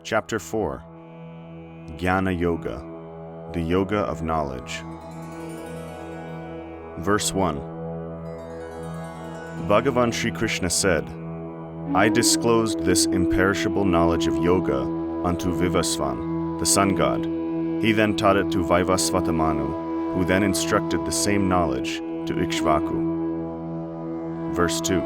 Chapter 4 Jnāna Yoga, the Yoga of Knowledge. Verse 1. Bhagavan Sri Krishna said, I disclosed this imperishable knowledge of yoga unto Vivasvan, the sun god. He then taught it to Vaivasvata Manu, who then instructed the same knowledge to Ikshvaku. Verse 2.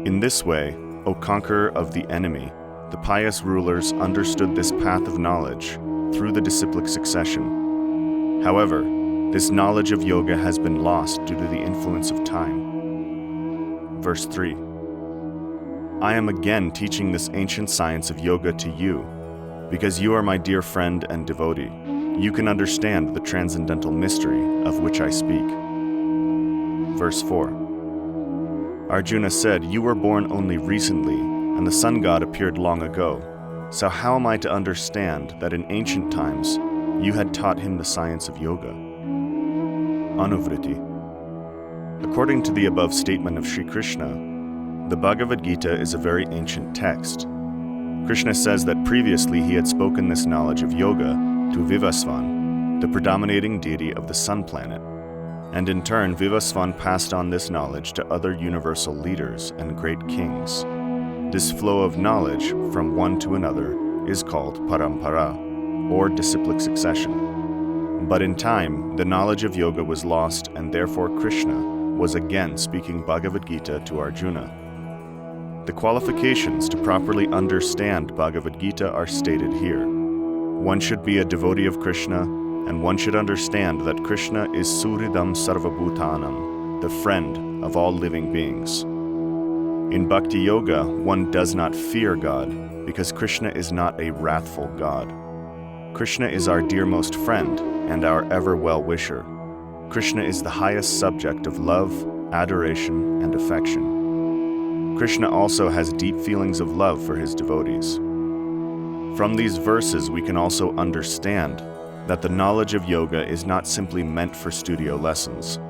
In this way, O conqueror of the enemy, the pious rulers understood this path of knowledge through the disciplic succession. However, this knowledge of yoga has been lost due to the influence of time. Verse 3. I am again teaching this ancient science of yoga to you, because you are my dear friend and devotee. You can understand the transcendental mystery of which I speak. Verse 4. Arjuna said, You were born only recently, and the sun god appeared long ago. So how am I to understand that in ancient times you had taught him the science of yoga? Anuvriti. According to the above statement of Sri Krishna, the Bhagavad Gita is a very ancient text. Krishna says that previously he had spoken this knowledge of yoga to Vivasvan, the predominating deity of the sun planet, and in turn Vivasvan passed on this knowledge to other universal leaders and great kings. This flow of knowledge from one to another is called parampara, or disciplic succession. But in time, the knowledge of yoga was lost, and therefore Krishna was again speaking Bhagavad Gita to Arjuna. The qualifications to properly understand Bhagavad Gita are stated here. One should be a devotee of Krishna, and one should understand that Krishna is Suhridam Sarvabhutanam, the friend of all living beings. In Bhakti Yoga, one does not fear God, because Krishna is not a wrathful God. Krishna is our dearmost friend and our ever well-wisher. Krishna is the highest subject of love, adoration, and affection. Krishna also has deep feelings of love for his devotees. From these verses, we can also understand that the knowledge of yoga is not simply meant for studio lessons.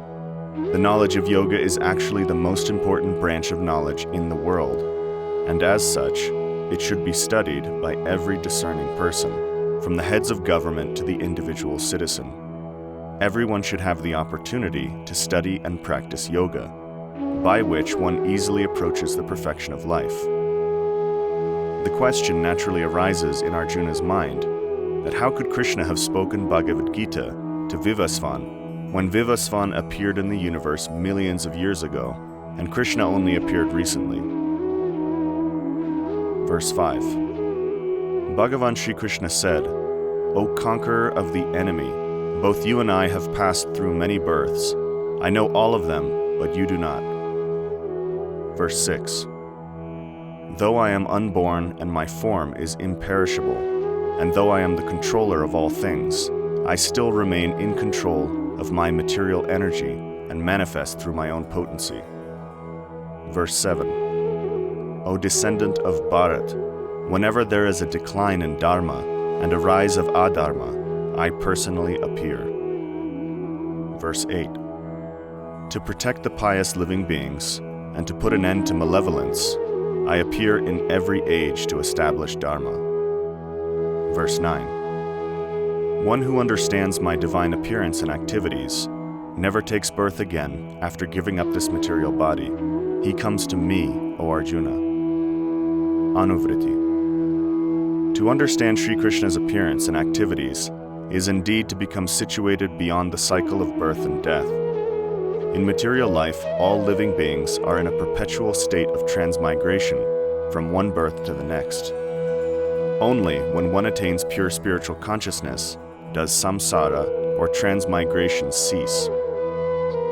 The knowledge of yoga is actually the most important branch of knowledge in the world, and as such, it should be studied by every discerning person, from the heads of government to the individual citizen. Everyone should have the opportunity to study and practice yoga, by which one easily approaches the perfection of life. The question naturally arises in Arjuna's mind that how could Krishna have spoken Bhagavad Gita to Vivasvan when Vivasvan appeared in the universe millions of years ago, and Krishna only appeared recently? Verse 5. Bhagavan Sri Krishna said, O conqueror of the enemy, both you and I have passed through many births. I know all of them, but you do not. Verse 6. Though I am unborn and my form is imperishable, and though I am the controller of all things, I still remain in control of my material energy and manifest through my own potency. Verse 7. O descendant of Bharat, whenever there is a decline in dharma and a rise of adharma, I personally appear. Verse 8. To protect the pious living beings and to put an end to malevolence, I appear in every age to establish dharma. Verse 9. One who understands my divine appearance and activities never takes birth again after giving up this material body. He comes to me, O Arjuna. Anuvriti. To understand Sri Krishna's appearance and activities is indeed to become situated beyond the cycle of birth and death. In material life, all living beings are in a perpetual state of transmigration from one birth to the next. Only when one attains pure spiritual consciousness does samsara, or transmigration, cease.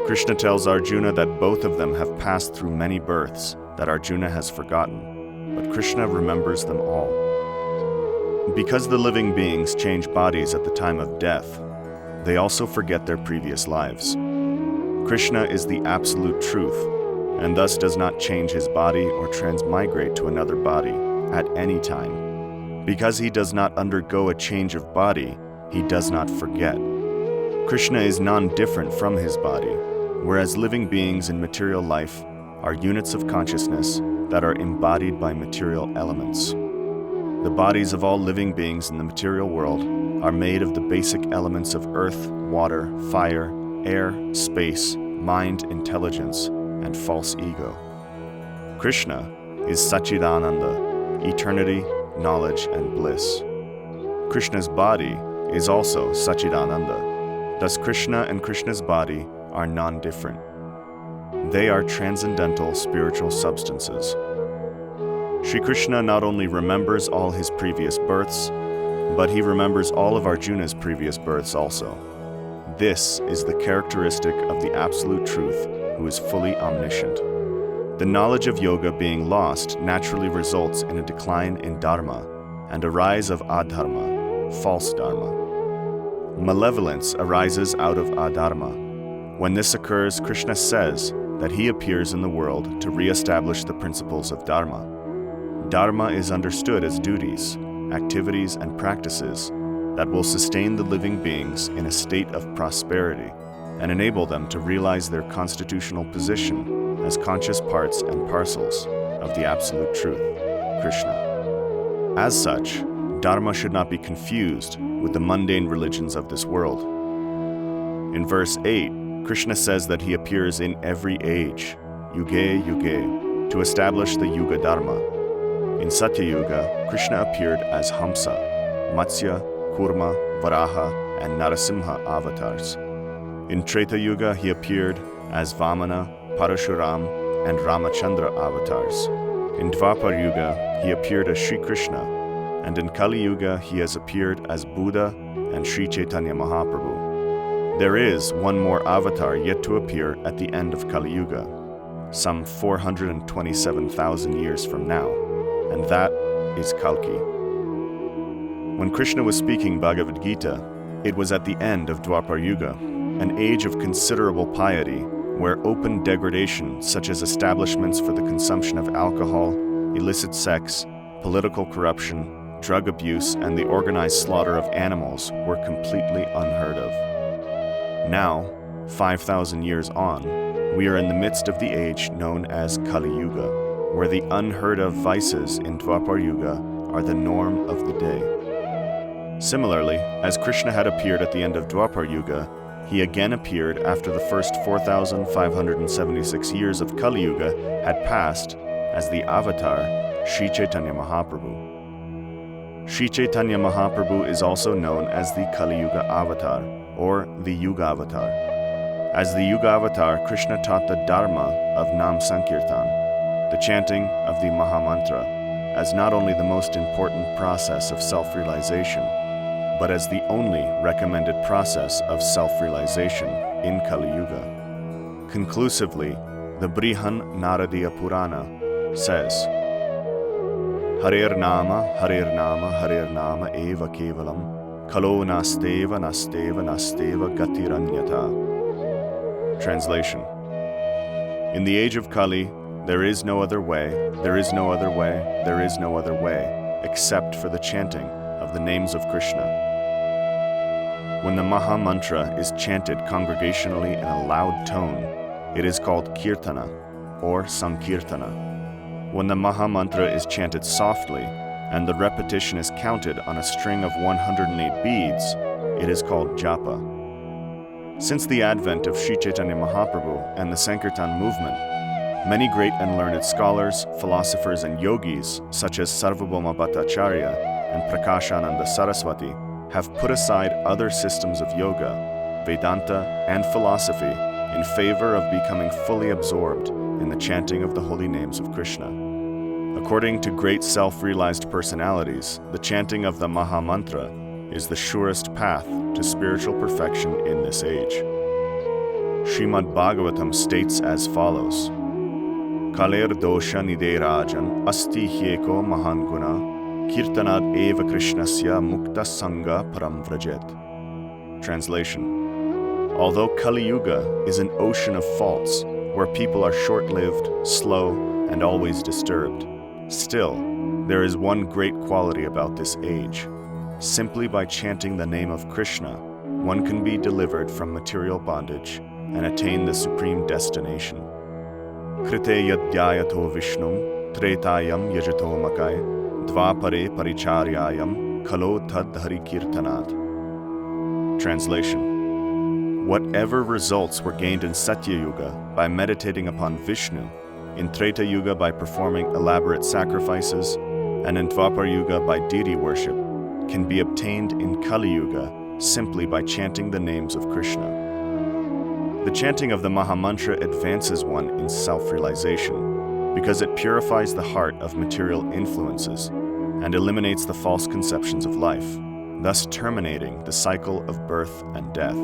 Krishna tells Arjuna that both of them have passed through many births that Arjuna has forgotten, but Krishna remembers them all. Because the living beings change bodies at the time of death, they also forget their previous lives. Krishna is the absolute truth, and thus does not change his body or transmigrate to another body at any time. Because he does not undergo a change of body, he does not forget. Krishna is non-different from his body, whereas living beings in material life are units of consciousness that are embodied by material elements. The bodies of all living beings in the material world are made of the basic elements of earth, water, fire, air, space, mind, intelligence, and false ego. Krishna is Satchidananda, eternity, knowledge, and bliss. Krishna's body is also Satchidananda. Thus Krishna and Krishna's body are non-different. They are transcendental spiritual substances. Shri Krishna not only remembers all his previous births, but he remembers all of Arjuna's previous births also. This is the characteristic of the Absolute Truth, who is fully omniscient. The knowledge of yoga being lost naturally results in a decline in dharma and a rise of adharma, false dharma. Malevolence arises out of adharma. When this occurs, Krishna says that he appears in the world to re-establish the principles of dharma. Dharma is understood as duties, activities, and practices that will sustain the living beings in a state of prosperity and enable them to realize their constitutional position as conscious parts and parcels of the Absolute Truth, Krishna. As such, Dharma should not be confused with the mundane religions of this world. In verse 8, Krishna says that he appears in every age, yuge yuge, to establish the Yuga Dharma. In Satya Yuga, Krishna appeared as Hamsa, Matsya, Kurma, Varaha, and Narasimha avatars. In Treta Yuga, he appeared as Vamana, Parashuram, and Ramachandra avatars. In Dvapar Yuga, he appeared as Shri Krishna, and in Kali Yuga, he has appeared as Buddha and Sri Chaitanya Mahaprabhu. There is one more avatar yet to appear at the end of Kali Yuga, some 427,000 years from now, and that is Kalki. When Krishna was speaking Bhagavad Gita, it was at the end of Dwapar Yuga, an age of considerable piety, where open degradation, such as establishments for the consumption of alcohol, illicit sex, political corruption, drug abuse, and the organized slaughter of animals were completely unheard of. Now, 5,000 years on, we are in the midst of the age known as Kali Yuga, where the unheard of vices in Dwapar Yuga are the norm of the day. Similarly, as Krishna had appeared at the end of Dwapar Yuga, he again appeared after the first 4,576 years of Kali Yuga had passed as the avatar Sri Chaitanya Mahaprabhu. Sri Chaitanya Mahaprabhu is also known as the Kali Yuga Avatar, or the Yuga Avatar. As the Yuga Avatar, Krishna taught the Dharma of Nam Sankirtan, the chanting of the Mahamantra, as not only the most important process of self-realization, but as the only recommended process of self-realization in Kali Yuga. Conclusively, the Brihan Naradiya Purana says, Harer Nama, Harer Nama, Harer Nama Eva Kevalam, Kalo Nasteva, Nasteva, Nasteva Gatiranyata. Translation: in the age of Kali, there is no other way, there is no other way, there is no other way, except for the chanting of the names of Krishna. When the Maha Mantra is chanted congregationally in a loud tone, it is called Kirtana, or Sankirtana. When the Maha Mantra is chanted softly, and the repetition is counted on a string of 108 beads, it is called Japa. Since the advent of Sri Chaitanya Mahaprabhu and the Sankirtan movement, many great and learned scholars, philosophers, and yogis, such as Sarvabhauma Bhattacharya and Prakashananda Saraswati, have put aside other systems of yoga, Vedanta, and philosophy in favor of becoming fully absorbed in the chanting of the holy names of Krishna. According to great self-realized personalities, the chanting of the Maha Mantra is the surest path to spiritual perfection in this age. Srimad Bhagavatam states as follows: Kaler dosha nide rajan asti hyeko mahan guna Kirtanad eva Krishnasya mukta sangha param vrajet. Translation: although Kali Yuga is an ocean of faults where people are short-lived, slow, and always disturbed, still, there is one great quality about this age. Simply by chanting the name of Krishna, one can be delivered from material bondage and attain the supreme destination. Krite yadhyayato Vishnum Tretayam yajatomakai, dvapare paricharyayam, kalo tad harikirtanat. Translation: Whatever results were gained in Satya Yuga by meditating upon Vishnu, in Treta Yuga by performing elaborate sacrifices, and in Dvapar Yuga by deity worship, can be obtained in Kali Yuga simply by chanting the names of Krishna. The chanting of the Mahamantra advances one in self-realization because it purifies the heart of material influences and eliminates the false conceptions of life, thus terminating the cycle of birth and death.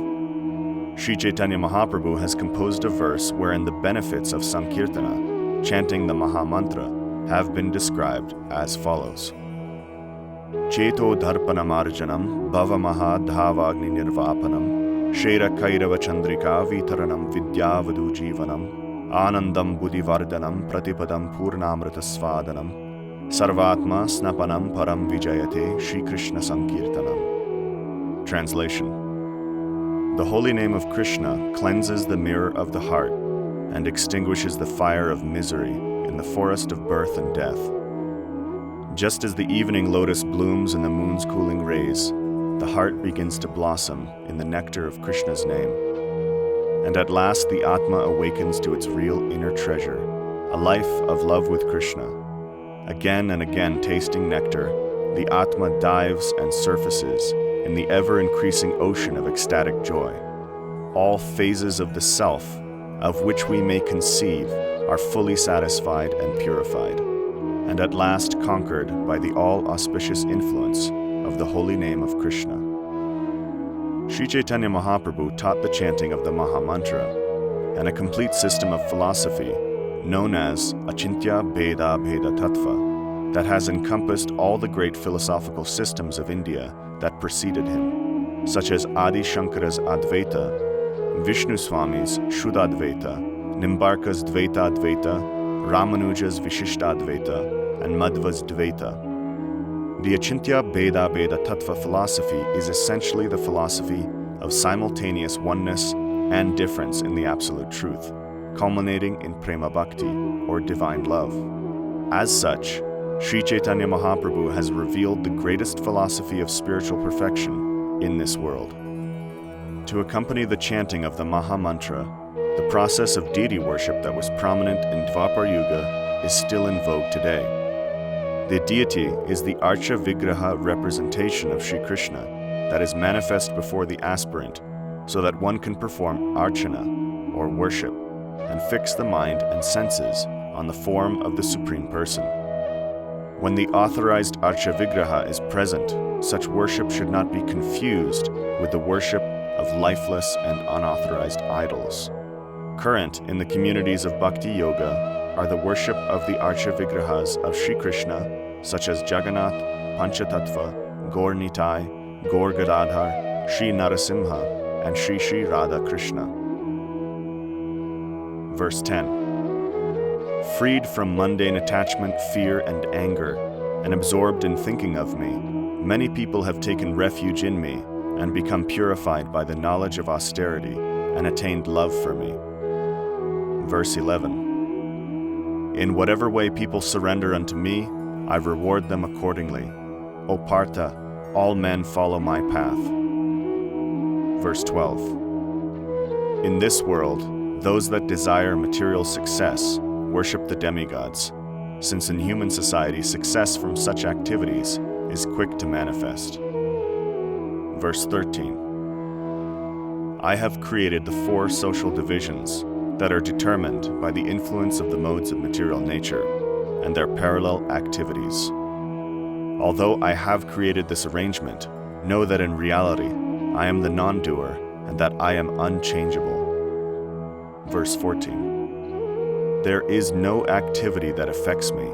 Sri Chaitanya Mahaprabhu has composed a verse wherein the benefits of Sankirtana, chanting the Mahamantra, have been described as follows. Cheto dharpanamarjanam bhavamaha dhavagni nirvapanam shera kairava chandrika vitaranam vidyavadu jivanam anandam buddhivardhanam pratipadam purnamrita svadanam sarvatma snapanam param vijayate Shri Krishna Sankirtanam. Translation: The holy name of Krishna cleanses the mirror of the heart and extinguishes the fire of misery in the forest of birth and death. Just as the evening lotus blooms in the moon's cooling rays, the heart begins to blossom in the nectar of Krishna's name. And at last the Atma awakens to its real inner treasure, a life of love with Krishna. Again and again tasting nectar, the Atma dives and surfaces in the ever-increasing ocean of ecstatic joy. All phases of the self, of which we may conceive, are fully satisfied and purified, and at last conquered by the all-auspicious influence of the holy name of Krishna. Sri Chaitanya Mahaprabhu taught the chanting of the Mahamantra and a complete system of philosophy known as Achintya Bheda Bheda Tattva that has encompassed all the great philosophical systems of India that preceded him, such as Adi Shankara's Advaita, Vishnu Swami's Shuddhadvaita, Nimbarka's Dvaita Advaita, Ramanuja's Vishishtadvaita, and Madhva's Dvaita. The Achintya Bheda Bheda Tattva philosophy is essentially the philosophy of simultaneous oneness and difference in the absolute truth, culminating in Prema Bhakti, or divine love. As such, Sri Chaitanya Mahaprabhu has revealed the greatest philosophy of spiritual perfection in this world. To accompany the chanting of the Mahamantra, the process of deity worship that was prominent in Dvapar Yuga is still in vogue today. The deity is the Archa Vigraha representation of Sri Krishna that is manifest before the aspirant so that one can perform archana, or worship, and fix the mind and senses on the form of the Supreme Person. When the authorized Archa Vigraha is present, such worship should not be confused with the worship of lifeless and unauthorized idols. Current in the communities of Bhakti Yoga are the worship of the Archa Vigrahas of Sri Krishna, such as Jagannath, Panchatattva, Gaur Nitai, Gaur Gadadhar, Sri Narasimha, and Sri Sri Radha Krishna. Verse 10. Freed from mundane attachment, fear, and anger, and absorbed in thinking of me, many people have taken refuge in me and become purified by the knowledge of austerity and attained love for me. Verse 11. In whatever way people surrender unto me, I reward them accordingly. O Partha, all men follow my path. Verse 12. In this world, those that desire material success worship the demigods, since in human society success from such activities is quick to manifest. Verse 13. I have created the 4 social divisions that are determined by the influence of the modes of material nature and their parallel activities. Although I have created this arrangement, know that in reality I am the non-doer and that I am unchangeable. Verse 14. There is no activity that affects me,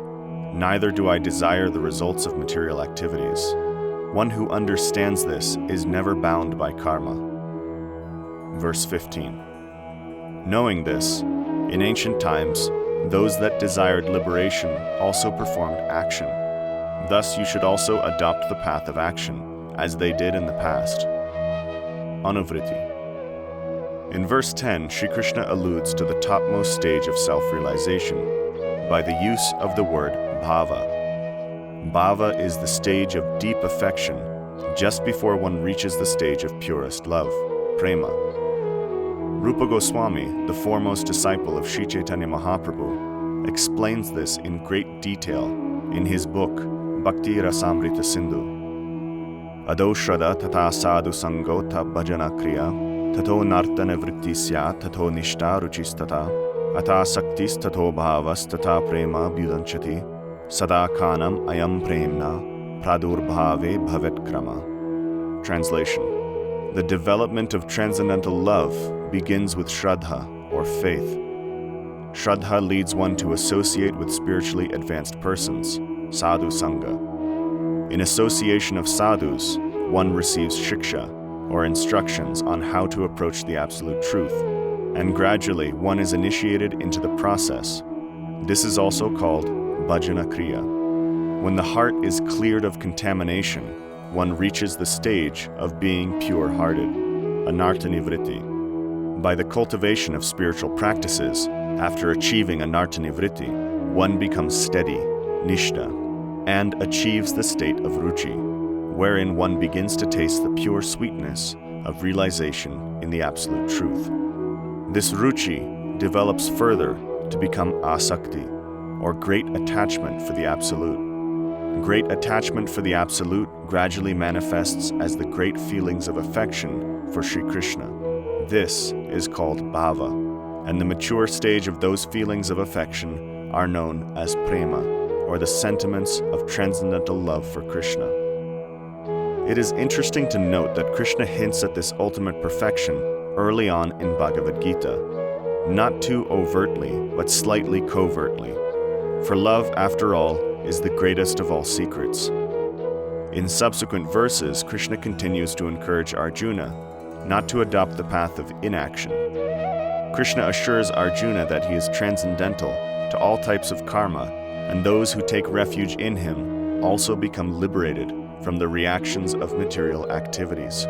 neither do I desire the results of material activities. One who understands this is never bound by karma. Verse 15. Knowing this, in ancient times, those that desired liberation also performed action. Thus you should also adopt the path of action, as they did in the past. Anuvriti. In verse 10, Sri Krishna alludes to the topmost stage of self-realization, by the use of the word bhava. Bhava is the stage of deep affection, just before one reaches the stage of purest love, prema. Rupa Goswami, the foremost disciple of Sri Chaitanya Mahaprabhu, explains this in great detail in his book, Bhakti Rasamrita Sindhu. Ado Shraddha tata sadhu sangota bhajana kriya, tato nartana vrittisya, tato nishta ruchistata, ata saktis tato bhavas tata prema bhudanchati, sada kanam ayam premna, pradurbhave bhavet krama. Translation: the development of transcendental love begins with Shraddha, or faith. Shraddha leads one to associate with spiritually advanced persons, sadhu sangha. In association of sadhus, one receives shiksha, or instructions on how to approach the absolute truth, and gradually one is initiated into the process. This is also called bhajana kriya. When the heart is cleared of contamination, one reaches the stage of being pure-hearted, anartha-nivritti. By the cultivation of spiritual practices, after achieving anartha-nivritti, one becomes steady, nishta, and achieves the state of ruchi, wherein one begins to taste the pure sweetness of realization in the absolute truth. This ruchi develops further to become asakti, or great attachment for the absolute. Great attachment for the absolute gradually manifests as the great feelings of affection for Sri Krishna. This is called bhava, and the mature stage of those feelings of affection are known as prema, or the sentiments of transcendental love for Krishna. It is interesting to note that Krishna hints at this ultimate perfection early on in Bhagavad Gita, not too overtly, but slightly covertly. For love, after all, is the greatest of all secrets. In subsequent verses, Krishna continues to encourage Arjuna not to adopt the path of inaction. Krishna assures Arjuna that he is transcendental to all types of karma, and those who take refuge in him also become liberated from the reactions of material activities.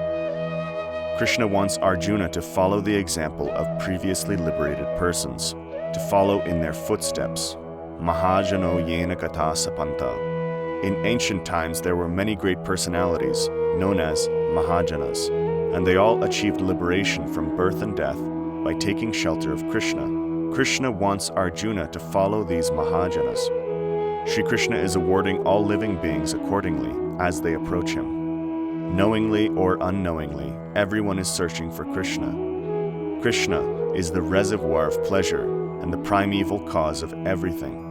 Krishna wants Arjuna to follow the example of previously liberated persons, to follow in their footsteps. Mahajano yena katha sapanta. In ancient times, there were many great personalities, known as Mahajanas, and they all achieved liberation from birth and death by taking shelter of Krishna. Krishna wants Arjuna to follow these Mahajanas. Shri Krishna is awarding all living beings accordingly as they approach him. Knowingly or unknowingly, everyone is searching for Krishna. Krishna is the reservoir of pleasure and the primeval cause of everything.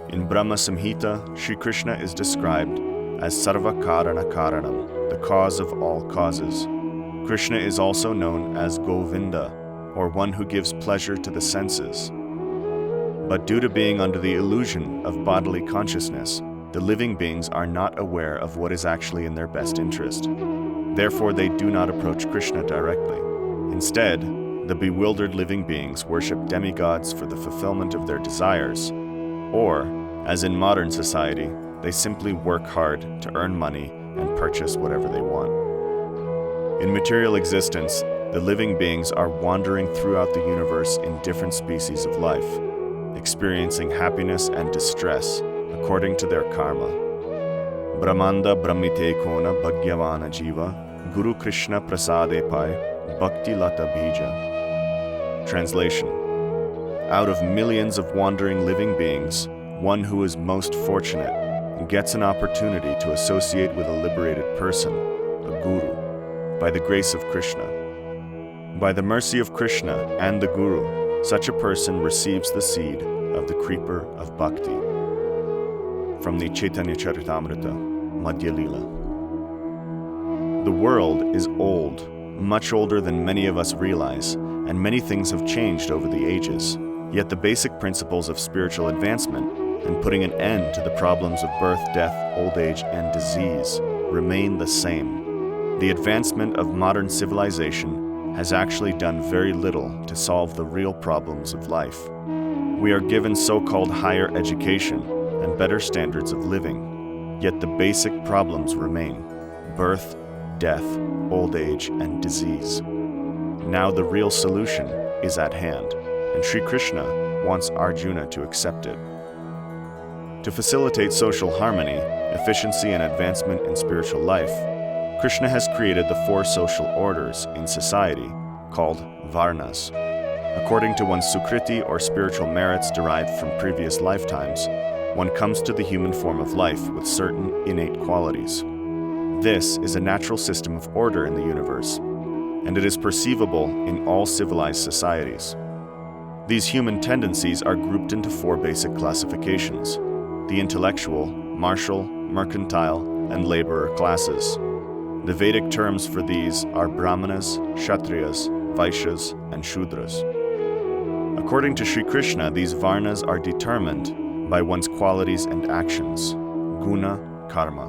In Brahma Samhita, Shri Krishna is described as Sarva Karana Karanam, the cause of all causes. Krishna is also known as Govinda, or one who gives pleasure to the senses. But due to being under the illusion of bodily consciousness, the living beings are not aware of what is actually in their best interest. Therefore, they do not approach Krishna directly. Instead, the bewildered living beings worship demigods for the fulfillment of their desires, or, as in modern society, they simply work hard to earn money and purchase whatever they want. In material existence, the living beings are wandering throughout the universe in different species of life, experiencing happiness and distress according to their karma. Brahmanda Brahmite Kona Bhagyavana Jiva Guru Krishna Prasade Pai Bhakti Lata Bija. Translation: out of millions of wandering living beings, one who is most fortunate gets an opportunity to associate with a liberated person, a guru, by the grace of Krishna. By the mercy of Krishna and the guru, such a person receives the seed of the creeper of bhakti. From the Chaitanya Charitamrita, Madhya Lila. The world is old, much older than many of us realize, and many things have changed over the ages. Yet the basic principles of spiritual advancement and putting an end to the problems of birth, death, old age, and disease remain the same. The advancement of modern civilization has actually done very little to solve the real problems of life. We are given so-called higher education and better standards of living, yet the basic problems remain: birth, death, old age, and disease. Now the real solution is at hand, and Sri Krishna wants Arjuna to accept it. To facilitate social harmony, efficiency, and advancement in spiritual life, Krishna has created the 4 social orders in society, called varnas. According to one's sukriti or spiritual merits derived from previous lifetimes, one comes to the human form of life with certain innate qualities. This is a natural system of order in the universe, and it is perceivable in all civilized societies. These human tendencies are grouped into 4 basic classifications: the intellectual, martial, mercantile, and laborer classes. The Vedic terms for these are Brahmanas, Kshatriyas, Vaishyas, and Shudras. According to Sri Krishna, these varnas are determined by one's qualities and actions, guna, karma,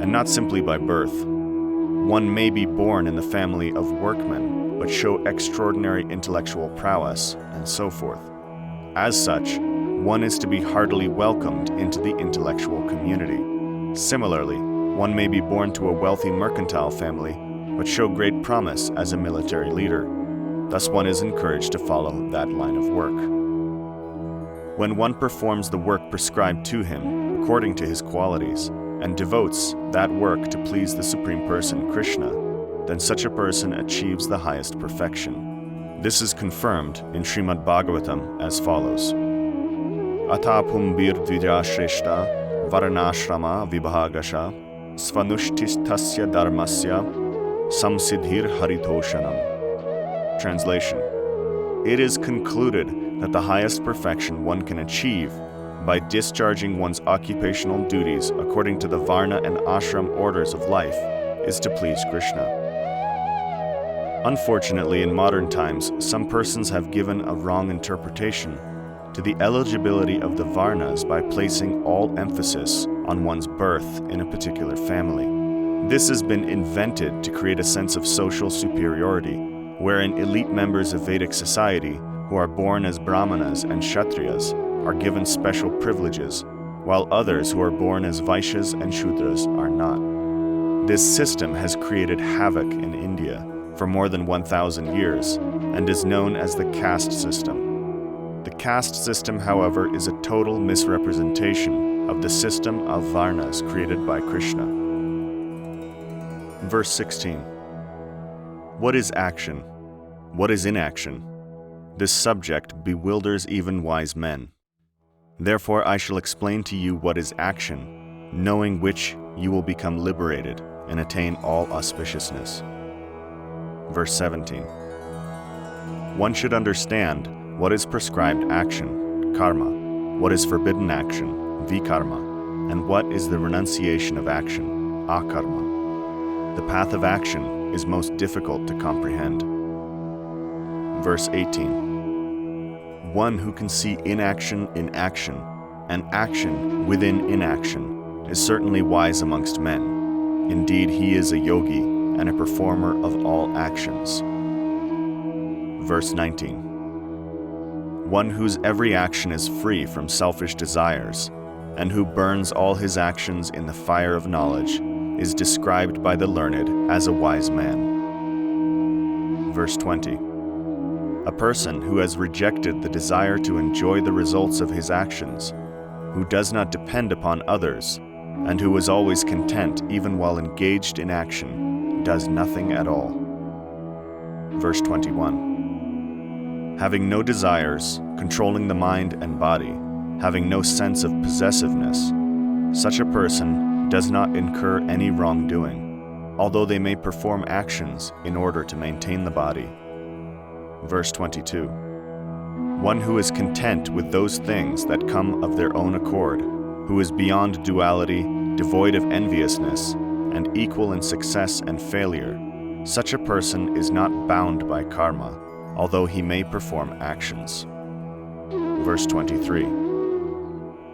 and not simply by birth. One may be born in the family of workmen, but show extraordinary intellectual prowess, and so forth. As such, one is to be heartily welcomed into the intellectual community. Similarly, one may be born to a wealthy mercantile family, but show great promise as a military leader. Thus one is encouraged to follow that line of work. When one performs the work prescribed to him, according to his qualities, and devotes that work to please the Supreme Person, Krishna, then such a person achieves the highest perfection. This is confirmed in Srimad Bhagavatam as follows. Atapum bir dvija shreshta varanashrama vibhagasha svanushtistasya dharmasya samsiddhir haritoshanam. Translation: It is concluded that the highest perfection one can achieve by discharging one's occupational duties according to the Varna and Ashram orders of life is to please Krishna. Unfortunately, in modern times, some persons have given a wrong interpretation to the eligibility of the Varnas by placing all emphasis on one's birth in a particular family. This has been invented to create a sense of social superiority, wherein elite members of Vedic society who are born as Brahmanas and Kshatriyas are given special privileges, while others who are born as Vaishyas and Shudras are not. This system has created havoc in India for more than 1,000 years and is known as the caste system. The caste system, however, is a total misrepresentation of the system of Varnas created by Krishna. Verse 16. What is action? What is inaction? This subject bewilders even wise men. Therefore I shall explain to you what is action, knowing which you will become liberated and attain all auspiciousness. Verse 17. One should understand what is prescribed action, karma, what is forbidden action, vikarma, and what is the renunciation of action, akarma. The path of action is most difficult to comprehend. Verse 18. One who can see inaction in action, and action within inaction, is certainly wise amongst men. Indeed, he is a yogi and a performer of all actions. Verse 19. One whose every action is free from selfish desires, and who burns all his actions in the fire of knowledge, is described by the learned as a wise man. Verse 20. A person who has rejected the desire to enjoy the results of his actions, who does not depend upon others, and who is always content even while engaged in action, does nothing at all. Verse 21. Having no desires, controlling the mind and body, having no sense of possessiveness, such a person does not incur any wrongdoing, although they may perform actions in order to maintain the body. Verse 22. One who is content with those things that come of their own accord, who is beyond duality, devoid of enviousness, and equal in success and failure, such a person is not bound by karma, although he may perform actions. Verse 23.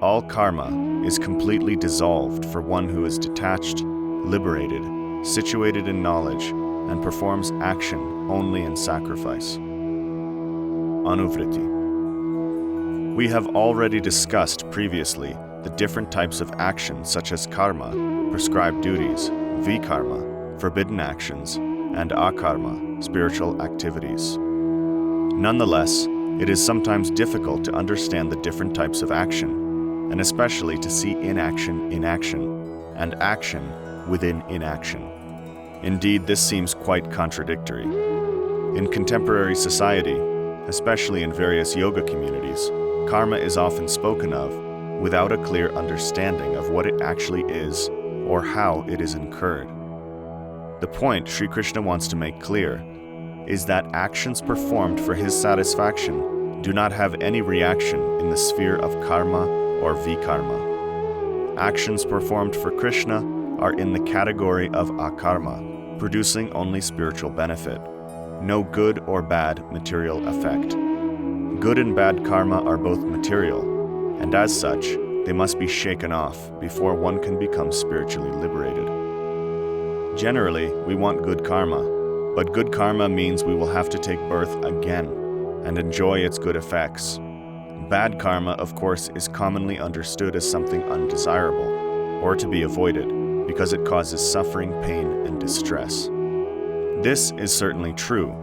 All karma is completely dissolved for one who is detached, liberated, situated in knowledge, and performs action only in sacrifice. Anuvriti. We have already discussed previously the different types of action such as karma, prescribed duties, vikarma, forbidden actions, and akarma, spiritual activities. Nonetheless, it is sometimes difficult to understand the different types of action, and especially to see inaction in action, and action within inaction. Indeed, this seems quite contradictory. In contemporary society, especially in various yoga communities, karma is often spoken of without a clear understanding of what it actually is or how it is incurred. The point Sri Krishna wants to make clear is that actions performed for his satisfaction do not have any reaction in the sphere of karma or vikarma. Actions performed for Krishna are in the category of akarma, producing only spiritual benefit, no good or bad material effect. Good and bad karma are both material, and as such, they must be shaken off before one can become spiritually liberated. Generally, we want good karma, but good karma means we will have to take birth again and enjoy its good effects. Bad karma, of course, is commonly understood as something undesirable or to be avoided because it causes suffering, pain, and distress. This is certainly true,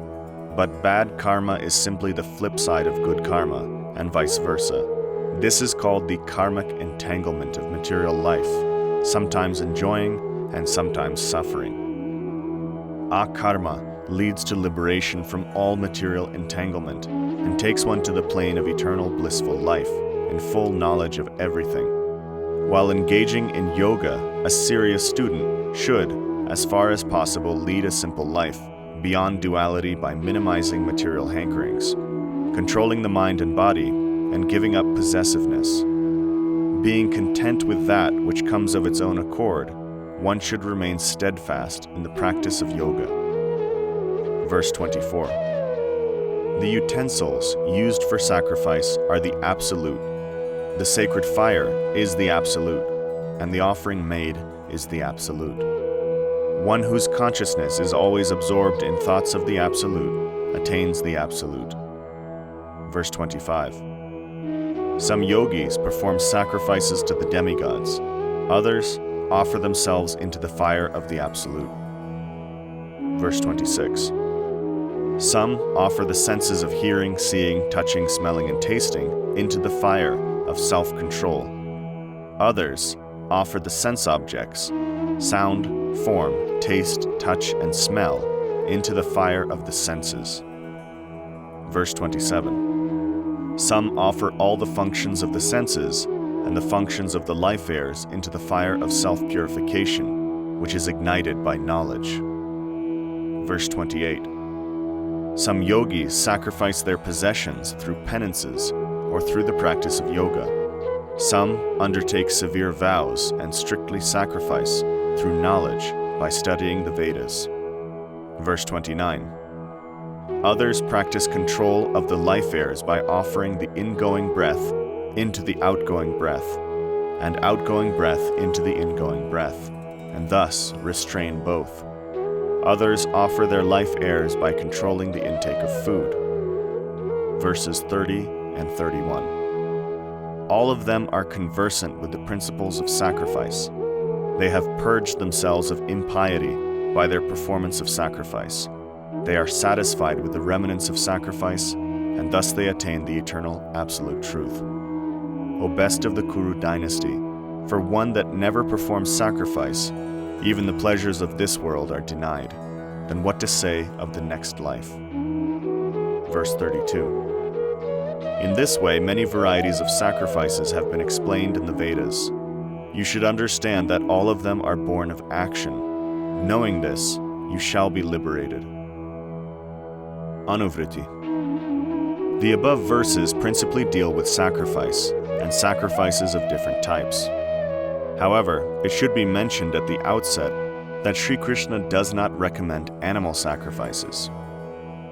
but bad karma is simply the flip side of good karma, and vice versa. This is called the karmic entanglement of material life, sometimes enjoying and sometimes suffering. Akarma leads to liberation from all material entanglement and takes one to the plane of eternal blissful life in full knowledge of everything. While engaging in yoga, a serious student should, as far as possible, lead a simple life beyond duality by minimizing material hankerings, controlling the mind and body, and giving up possessiveness. Being content with that which comes of its own accord, one should remain steadfast in the practice of yoga. Verse 24. The utensils used for sacrifice are the absolute. The sacred fire is the absolute, and the offering made is the absolute. One whose consciousness is always absorbed in thoughts of the absolute attains the absolute. Verse 25. Some yogis perform sacrifices to the demigods. Others offer themselves into the fire of the absolute. Verse 26. Some offer the senses of hearing, seeing, touching, smelling, and tasting into the fire of self-control. Others offer the sense objects, sound, form, taste, touch, and smell, into the fire of the senses. Verse 27. Some offer all the functions of the senses and the functions of the life airs into the fire of self-purification, which is ignited by knowledge. Verse 28. Some yogis sacrifice their possessions through penances or through the practice of yoga. Some undertake severe vows and strictly sacrifice through knowledge by studying the Vedas. Verse 29. Others practice control of the life airs by offering the ingoing breath into the outgoing breath, and outgoing breath into the ingoing breath, and thus restrain both. Others offer their life airs by controlling the intake of food. Verses 30 and 31. All of them are conversant with the principles of sacrifice. They have purged themselves of impiety by their performance of sacrifice. They are satisfied with the remnants of sacrifice, and thus they attain the eternal absolute truth. O best of the Kuru dynasty, for one that never performs sacrifice, even the pleasures of this world are denied. Then what to say of the next life? Verse 32. In this way, many varieties of sacrifices have been explained in the Vedas. You should understand that all of them are born of action. Knowing this, you shall be liberated. Anuvriti. The above verses principally deal with sacrifice, and sacrifices of different types. However, it should be mentioned at the outset that Sri Krishna does not recommend animal sacrifices.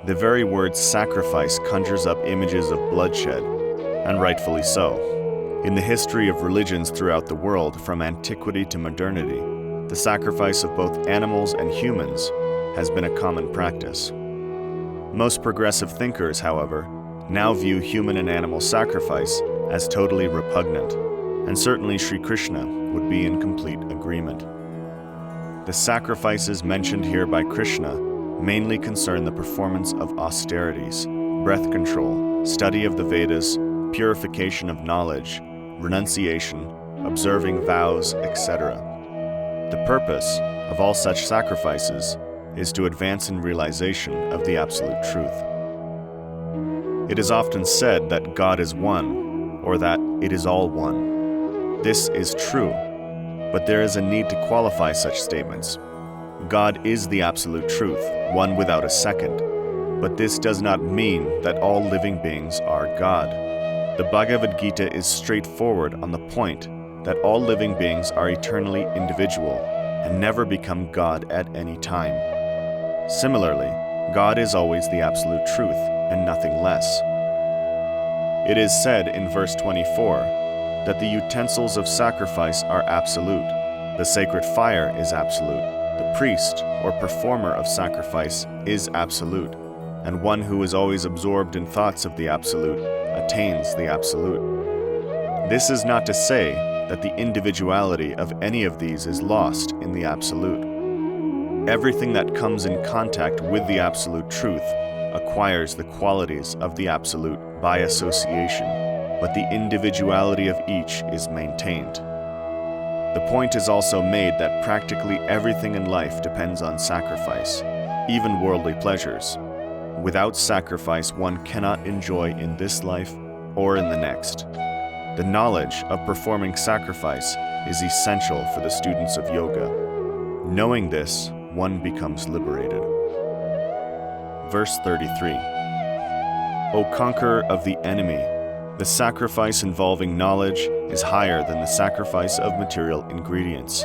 The very word sacrifice conjures up images of bloodshed, and rightfully so. In the history of religions throughout the world, from antiquity to modernity, the sacrifice of both animals and humans has been a common practice. Most progressive thinkers, however, now view human and animal sacrifice as totally repugnant, and certainly Sri Krishna would be in complete agreement. The sacrifices mentioned here by Krishna mainly concern the performance of austerities, breath control, study of the Vedas, purification of knowledge, renunciation, observing vows, etc. The purpose of all such sacrifices is to advance in realization of the absolute truth. It is often said that God is one, or that it is all one. This is true, but there is a need to qualify such statements. God is the absolute truth, one without a second, but this does not mean that all living beings are God. The Bhagavad Gita is straightforward on the point that all living beings are eternally individual and never become God at any time. Similarly, God is always the absolute truth and nothing less. It is said in verse 24 that the utensils of sacrifice are absolute, the sacred fire is absolute, the priest or performer of sacrifice is absolute, and one who is always absorbed in thoughts of the absolute attains the absolute. This is not to say that the individuality of any of these is lost in the absolute. Everything that comes in contact with the absolute truth acquires the qualities of the absolute by association, but the individuality of each is maintained. The point is also made that practically everything in life depends on sacrifice, even worldly pleasures. Without sacrifice, one cannot enjoy in this life or in the next. The knowledge of performing sacrifice is essential for the students of yoga. Knowing this, one becomes liberated. Verse 33. O conqueror of the enemy, the sacrifice involving knowledge is higher than the sacrifice of material ingredients.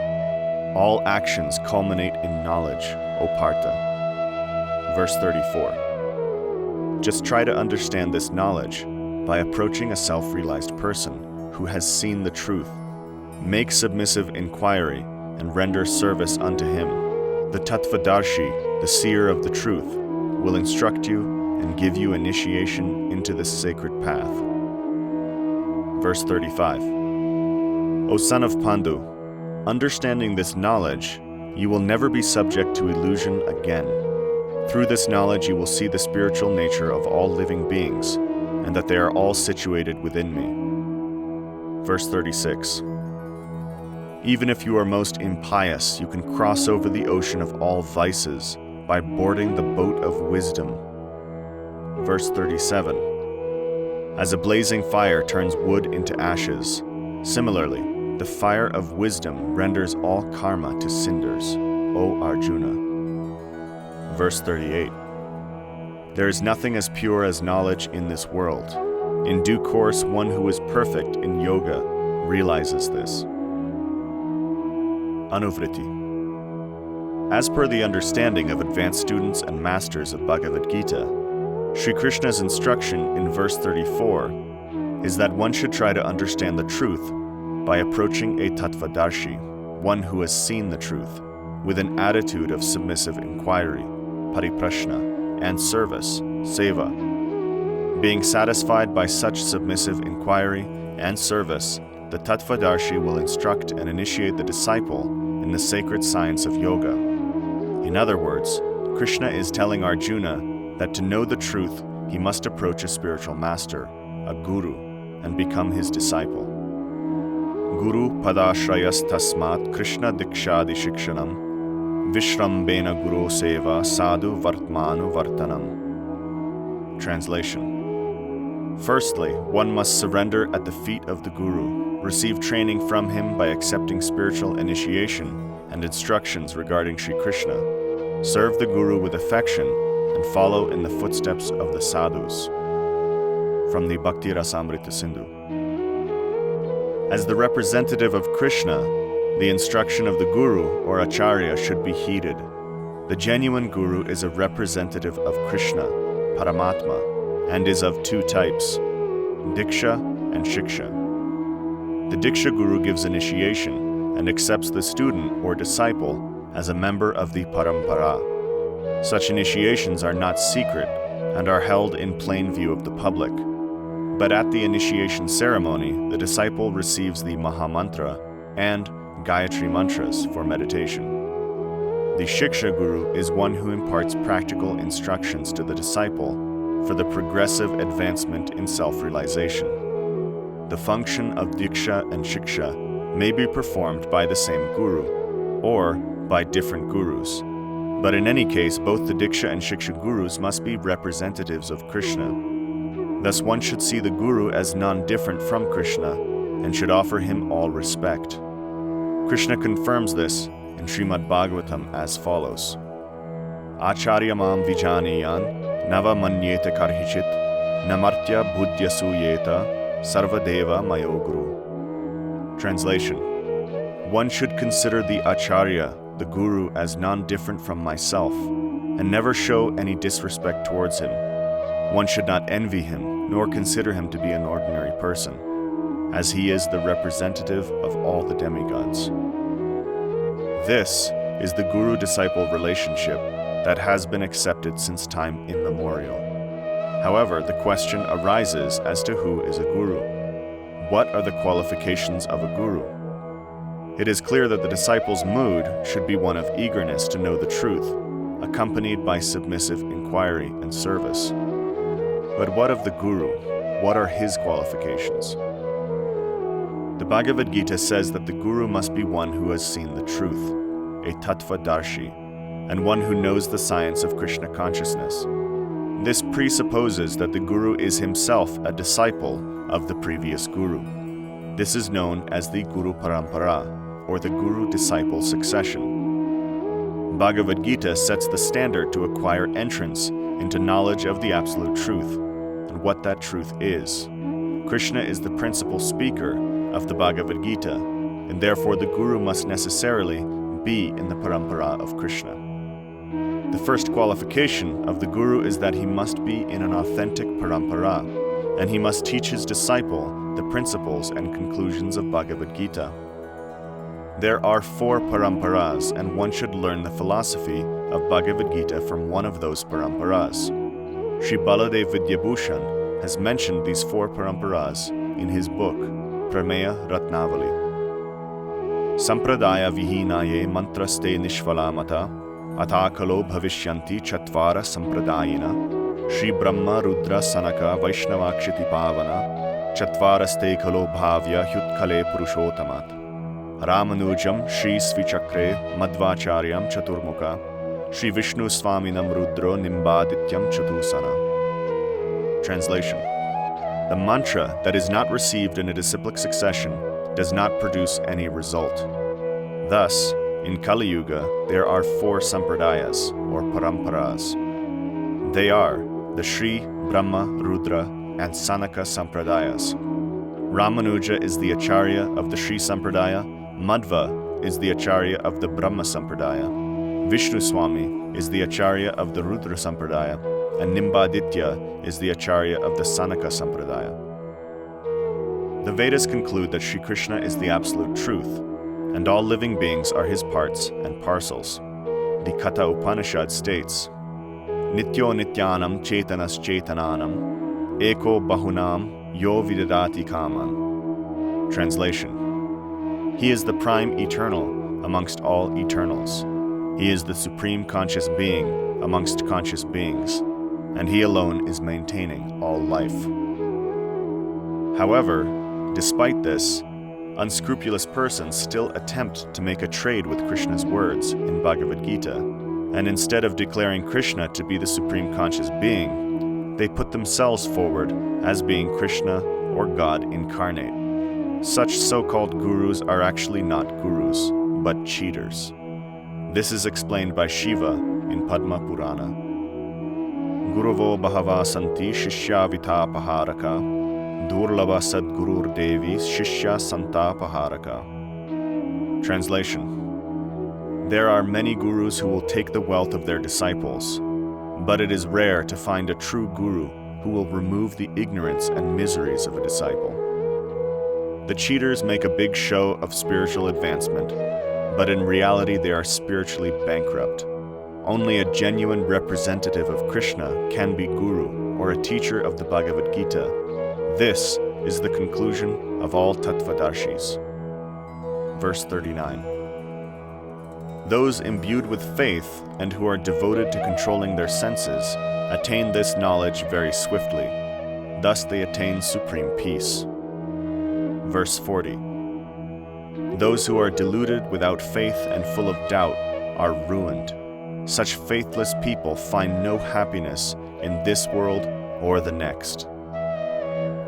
All actions culminate in knowledge, O Partha. Verse 34. Just try to understand this knowledge by approaching a self-realized person who has seen the truth. Make submissive inquiry and render service unto him. The Tattvadarshi, the seer of the truth, will instruct you and give you initiation into this sacred path. Verse 35. O son of Pandu, understanding this knowledge, you will never be subject to illusion again. Through this knowledge you will see the spiritual nature of all living beings, and that they are all situated within me. Verse 36. Even if you are most impious, you can cross over the ocean of all vices by boarding the boat of wisdom. Verse 37. As a blazing fire turns wood into ashes, similarly, the fire of wisdom renders all karma to cinders, O Arjuna. Verse 38. There is nothing as pure as knowledge in this world. In due course, one who is perfect in yoga realizes this. Anuvriti. As per the understanding of advanced students and masters of Bhagavad Gita, Sri Krishna's instruction in verse 34 is that one should try to understand the truth by approaching a Tattvadarshi, one who has seen the truth, with an attitude of submissive inquiry, pariprashna, and service, seva. Being satisfied by such submissive inquiry and service, the Tattvadarshi will instruct and initiate the disciple in the sacred science of yoga. In other words, Krishna is telling Arjuna that to know the truth, he must approach a spiritual master, a guru, and become his disciple. Guru padashrayas tasmat Krishna dikshadi shikshanam vishrambena guru seva sadhu vartmanu vartanam. Translation. Firstly, one must surrender at the feet of the guru, receive training from him by accepting spiritual initiation and instructions regarding Sri Krishna, serve the guru with affection, and follow in the footsteps of the sadhus. From the Bhakti Rasamrita Sindhu. As the representative of Krishna, the instruction of the guru or acharya should be heeded. The genuine guru is a representative of Krishna, Paramatma, and is of two types, Diksha and Shiksha. The Diksha guru gives initiation and accepts the student or disciple as a member of the Parampara. Such initiations are not secret and are held in plain view of the public. But at the initiation ceremony, the disciple receives the Mahamantra and Gayatri mantras for meditation. The Shiksha guru is one who imparts practical instructions to the disciple for the progressive advancement in self-realization. the function of diksha and shiksha may be performed by the same guru, or by different gurus. But in any case, both the diksha and shiksha gurus must be representatives of Krishna. Thus one should see the guru as non-different from Krishna and should offer him all respect. Krishna confirms this in Srimad Bhagavatam as follows: Acharya mam vijaniyan nava manyeta karhichit namartya buddhya suyeta sarvadeva mayo guru. Translation: one should consider the Acharya, the Guru, as non-different from myself, and never show any disrespect towards him. One should not envy him, nor consider him to be an ordinary person, as he is the representative of all the demigods. This is the Guru-disciple relationship that has been accepted since time immemorial. However, the question arises as to who is a Guru. What are the qualifications of a Guru? It is clear that the disciple's mood should be one of eagerness to know the truth, accompanied by submissive inquiry and service. But what of the Guru? What are his qualifications? The Bhagavad Gita says that the Guru must be one who has seen the truth, a tattva-darshi, and one who knows the science of Krishna consciousness. This presupposes that the Guru is himself a disciple of the previous Guru. This is known as the Guru Parampara, or the Guru-disciple succession. Bhagavad Gita sets the standard to acquire entrance into knowledge of the absolute truth, and what that truth is. Krishna is the principal speaker of the Bhagavad Gita, and therefore the Guru must necessarily be in the Parampara of Krishna. The first qualification of the Guru is that he must be in an authentic Parampara, and he must teach his disciple the principles and conclusions of Bhagavad Gita. There are 4 paramparas, and one should learn the philosophy of Bhagavad Gita from one of those paramparas. Sri Baladev Vidyabhushan has mentioned these 4 paramparas in his book, Prameya Ratnavali. Sampradaya vihinaye mantraste nishvalamata atakalo bhavishyanti chatvara sampradayina Shri Brahma Rudra Sanaka Vaishnavakshiti Pavana Chatvaraste Kalo Bhavya Hyutkale Purushottamat Ramanujam Shri Svichakre Madhvacharyam Chaturmukha Shri Vishnu Swaminam Rudro Nimbadityam Chatusana. Translation: the mantra that is not received in a disciplic succession does not produce any result. Thus, in Kali Yuga, there are 4 sampradayas, or paramparas. They are the Shri, Brahma, Rudra, and Sanaka sampradayas. Ramanuja is the Acharya of the Shri Sampradaya, Madhva is the Acharya of the Brahma Sampradaya, Vishnu Swami is the Acharya of the Rudra Sampradaya, and Nimbaditya is the Acharya of the Sanaka Sampradaya. The Vedas conclude that Sri Krishna is the absolute truth, and all living beings are his parts and parcels. The Katha Upanishad states, Nityo Nityanam Chetanas Chetananam Eko Bahunam Yo Vidadati Kaman. Translation: he is the prime eternal amongst all eternals. He is the supreme conscious being amongst conscious beings, and he alone is maintaining all life. However, despite this, unscrupulous persons still attempt to make a trade with Krishna's words in Bhagavad Gita, and instead of declaring Krishna to be the supreme conscious being, they put themselves forward as being Krishna or God incarnate. Such so-called gurus are actually not gurus, but cheaters. This is explained by Shiva in Padma Purana. Guruvo bahava santi shishya vitapaharaka durlava sadgurur devi shishya santapaharaka. Translation: there are many gurus who will take the wealth of their disciples, but it is rare to find a true guru who will remove the ignorance and miseries of a disciple. The cheaters make a big show of spiritual advancement, but in reality they are spiritually bankrupt. Only a genuine representative of Krishna can be guru or a teacher of the Bhagavad Gita. This is the conclusion of all Tattvadarshis. Verse 39. Those imbued with faith and who are devoted to controlling their senses attain this knowledge very swiftly. Thus they attain supreme peace. Verse 40. Those who are deluded without faith and full of doubt are ruined. Such faithless people find no happiness in this world or the next.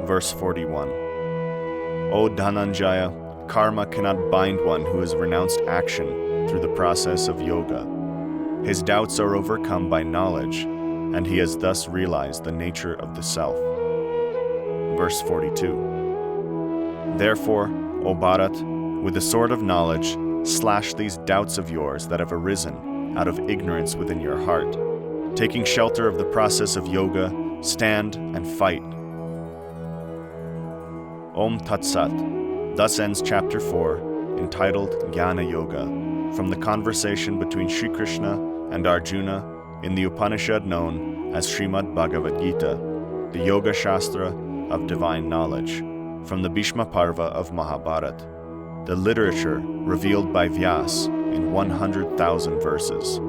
Verse 41. O Dhananjaya, karma cannot bind one who has renounced action through the process of yoga. His doubts are overcome by knowledge, and he has thus realized the nature of the self. Verse 42. Therefore, O Bharat, with the sword of knowledge, slash these doubts of yours that have arisen out of ignorance within your heart. Taking shelter of the process of yoga, stand and fight. Om Tat Sat. Thus ends Chapter 4, entitled Jnāna Yoga, from the conversation between Sri Krishna and Arjuna in the Upanishad known as Srimad Bhagavad Gita, the Yoga Shastra of divine knowledge, from the Bhishma Parva of Mahabharata, the literature revealed by Vyas in 100,000 verses.